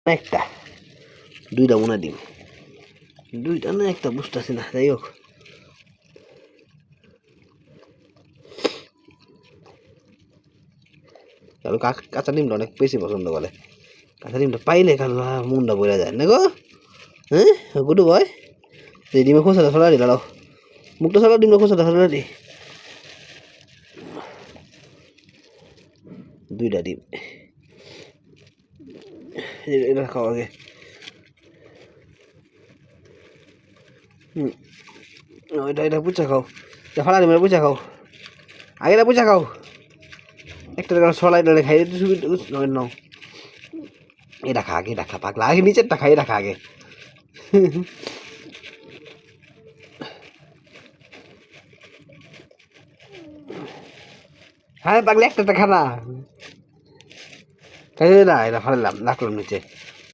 একটা দুইটা মনে ডিম, দুইটা না একটা বুঝতেছি না। যাই হোক, তবে কাঁচা ডিমটা অনেক বেশি পছন্দ করে। কাঁচা ডিমটা পাইলে কাল্লা মনটা বইরা যায় না গো। হ্যাঁ গুডু বয়, এই ডিমের খোসাটা সরা দিল, মুখটা সরা, ডিমের খোসাটা সরা দি। দুইটা ডিম, এটা খাও আগে। এটা এটা পুচা খাও, ফালা ডিমের পুচা খাও, আগে এটা পুচা খাও। একটা সলাই ডলে খাই নাও, এটা খা আগে, এটা খা পাগলা, আগে নিচেরটা খাই, এটা খা আগে। হ্যাঁ পাগলা একটা খা না, খাই না, এটা ফালালাম রাখলাম নিচে।